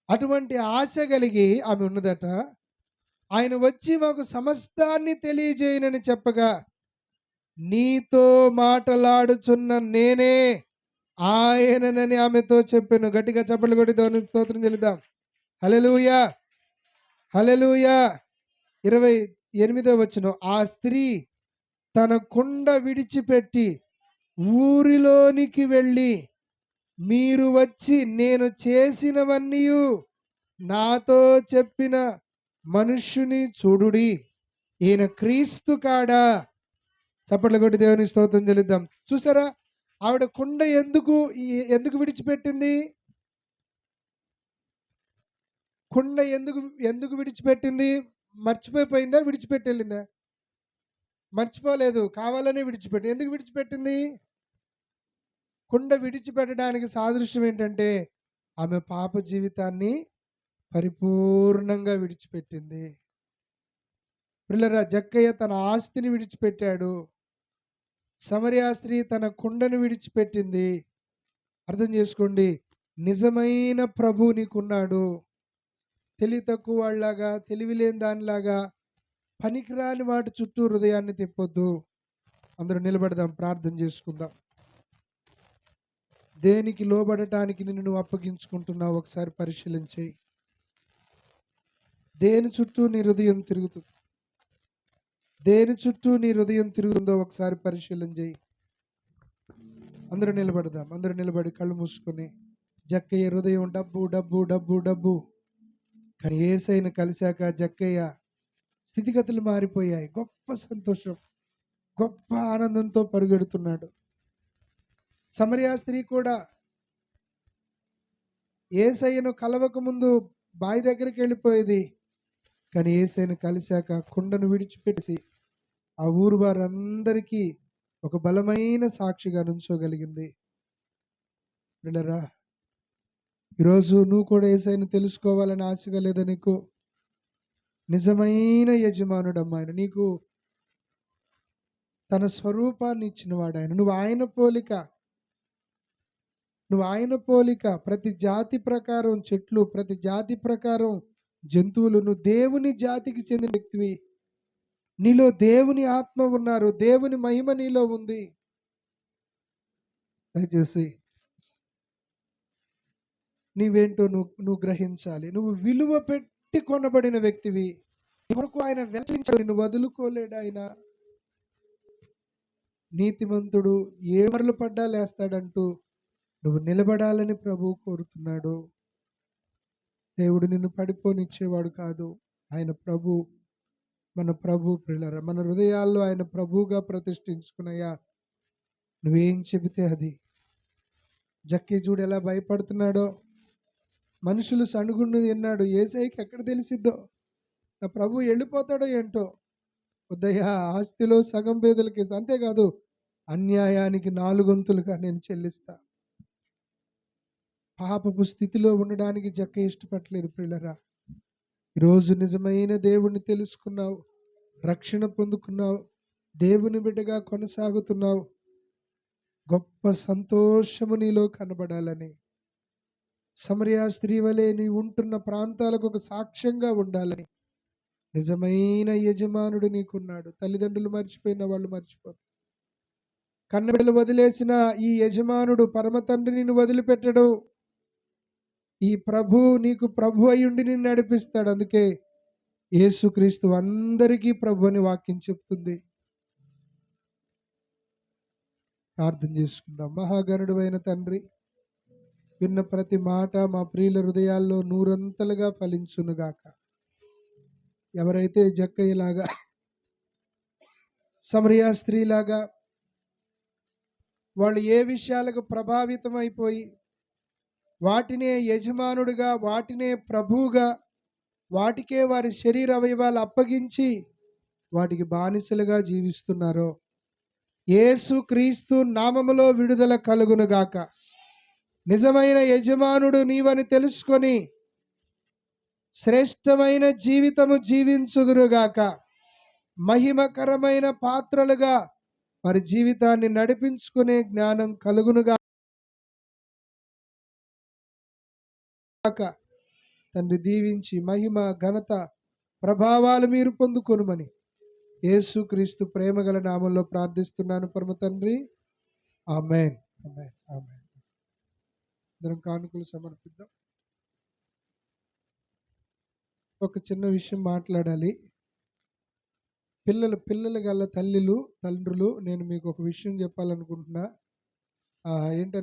అటువంటి ఆశ కలిగి ఆమె ఉన్నదట. ఆయన వచ్చి మాకు సమస్తాన్ని తెలియజేయనని చెప్పగా, నీతో మాటలాడుచున్న నేనే ఆయననని ఆమెతో చెప్పాను. గట్టిగా చప్పట్లు కొట్టి దేవునికి స్తోత్రం చెల్లిద్దాం. హల్లెలూయా, హల్లెలూయా. 28వ వచనం, ఆ స్త్రీ తన కుండ విడిచిపెట్టి ఊరిలోనికి వెళ్ళి, మీరు వచ్చి నేను చేసినవన్నీ నాతో చెప్పిన మనుష్యుని చూడుడి, ఈయన క్రీస్తు కాడా? చప్పట్లు కొట్టి దేవుని స్తోత్రం చెల్లిద్దాం. చూసారా, ఆవిడ కుండ ఎందుకు విడిచిపెట్టింది? కుండ ఎందుకు విడిచిపెట్టింది? మర్చిపోయిందా? విడిచిపెట్టి వెళ్ళిందా? మర్చిపోలేదు, కావాలనే విడిచిపెట్టి. ఎందుకు విడిచిపెట్టింది? కుండ విడిచిపెట్టడానికి సాదృశ్యం ఏంటంటే ఆమె పాప జీవితాన్ని పరిపూర్ణంగా విడిచిపెట్టింది. పిల్లరా, జక్కయ్య తన ఆస్తిని విడిచిపెట్టాడు, సమరయ స్త్రీ తన కుండను విడిచిపెట్టింది. అర్థం చేసుకోండి, నిజమైన ప్రభు నీకున్నాడు. తెలివి తక్కువ వాళ్ళలాగా, తెలివి లేని దానిలాగా పనికిరాని వాటి చుట్టూ హృదయాన్ని తిప్పొద్దు. అందరూ నిలబడదాం, ప్రార్థన చేసుకుందాం. దేనికి లోబడటానికి నిన్ను నువ్వు అప్పగించుకుంటున్నావు ఒకసారి పరిశీలించి. దేని చుట్టూ నీ హృదయం తిరుగుతుంది? దేని చుట్టూ నీ హృదయం తిరుగుతుందో ఒకసారి పరిశీలన చేయి. అందరూ నిలబడదాం, అందరూ నిలబడి కళ్ళు మూసుకొని. జక్కయ్య హృదయం డబ్బు డబ్బు డబ్బు డబ్బు. కానీ యేసయ్యను కలిశాక జక్కయ్య స్థితిగతులు మారిపోయాయి. గొప్ప సంతోషం, గొప్ప ఆనందంతో పరుగెడుతున్నాడు. సమరయ స్త్రీ కూడా యేసయ్యను కలవక ముందు బావి దగ్గరికి వెళ్ళిపోయేది. కానీ యేసయ్యను కలిశాక కుండను విడిచిపెట్టి ఆ ఊరు వారందరికీ ఒక బలమైన సాక్షిగా నుంచోగలిగింది. పిల్లరా, ఈరోజు నువ్వు కూడా యేసయ్యను తెలుసుకోవాలని ఆశగా లేదా నీకు? నిజమైన యజమానుడు అమ్మాయన, నీకు తన స్వరూపాన్ని ఇచ్చినవాడు ఆయన. నువ్వు ఆయన పోలిక. ప్రతి జాతి ప్రకారం చెట్లు, ప్రతి జాతి ప్రకారం జంతువులు. నువ్వు దేవుని జాతికి చెందిన వ్యక్తివి. నీలో దేవుని ఆత్మ ఉన్నారు, దేవుని మహిమ నీలో ఉంది. దయచేసి నీవేంటో నువ్వు గ్రహించాలి. నువ్వు విలువ పెట్టి కొనబడిన వ్యక్తివి. కొరకు ఆయన వెచ్చించాడు, నిన్ను వదులుకోలేడు ఆయన. నీతిమంతుడు ఏ మరలు పడ్డా లేస్తాడంటూ నువ్వు నిలబడాలని ప్రభువు కోరుతున్నాడు. దేవుడు నిన్ను పడిపోనిచ్చేవాడు కాదు. ఆయన ప్రభు, మన ప్రభు. ప్రియులారా, మన హృదయాల్లో ఆయన ప్రభువుగా ప్రతిష్ఠించుకున్నయ్యా. నువ్వేం చెబితే అది. జక్కీ చూడు ఎలా భయపడుతున్నాడో. మనుషులు సణుగుండు విన్నాడు. యేసయ్యకి ఎక్కడ తెలిసిద్దో, నా ప్రభు వెళ్ళిపోతాడో ఏంటో. వద్దయ్యా, ఆస్తిలో సగం పేదలకి, అంతేకాదు అన్యాయానికి 4 వంతులుగా నేను చెల్లిస్తా. పాపపు స్థితిలో ఉండడానికి జక్క ఇష్టపడలేదు. ప్రియులరా, ఈరోజు నిజమైన దేవుణ్ణి తెలుసుకున్నావు, రక్షణ పొందుకున్నావు, దేవుని బిడ్డగా కొనసాగుతున్నావు. గొప్ప సంతోషము నీలో కనబడాలని, సమరయ స్త్రీ వలె నీ ఉంటున్న ప్రాంతాలకు ఒక సాక్ష్యంగా ఉండాలని నిజమైన యజమానుడు నీకున్నాడు. తల్లిదండ్రులు మర్చిపోయిన వాళ్ళు మర్చిపోరు. కన్నబిడ్డలు వదిలేసిన ఈ యజమానుడు పరమ తండ్రి నిన్ను వదిలిపెట్టడు. ఈ ప్రభు నీకు ప్రభు అయ్యుండి నిన్ను నడిపిస్తాడు. అందుకే యేసుక్రీస్తు అందరికీ ప్రభు అని వాక్యం చెప్తుంది. ప్రార్థన చేసుకుందాం. మహాగణుడు అయిన తండ్రి, విన్న ప్రతి మాట మా ప్రియుల హృదయాల్లో నూరంతలుగా ఫలించునుగాక. ఎవరైతే జక్కయ్యలాగా, సమరియా స్త్రీలాగా వాళ్ళు ఏ విషయాలకు ప్రభావితం అయిపోయి వాటినే యజమానుడిగా, వాటినే ప్రభువుగా, వాటికే వారి శరీర అవయవాలు అప్పగించి వాటికి బానిసలుగా జీవిస్తున్నారో, యేసు క్రీస్తు నామములో విడుదల కలుగునుగాక. నిజమైన యజమానుడు నీవని తెలుసుకొని శ్రేష్టమైన జీవితము జీవించుదురుగాక. మహిమకరమైన పాత్రలుగా వారి జీవితాన్ని నడిపించుకునే జ్ఞానం కలుగునుగాక. తండ్రి దీవించి మహిమ, ఘనత, ప్రభావాలు మీరు పొందుకొనుమని యేసుక్రీస్తు ప్రేమగల నామంలో ప్రార్థిస్తున్నాను పరమ తండ్రి. ఆమేన్. ఆమేన్. ఆమేన్. అందరం కానుకలు సమర్పిద్దాం. ఒక చిన్న విషయం మాట్లాడాలి. పిల్లలు గల తల్లులు, తండ్రులు, నేను మీకు ఒక విషయం చెప్పాలనుకుంటున్నా. ఏంటంటే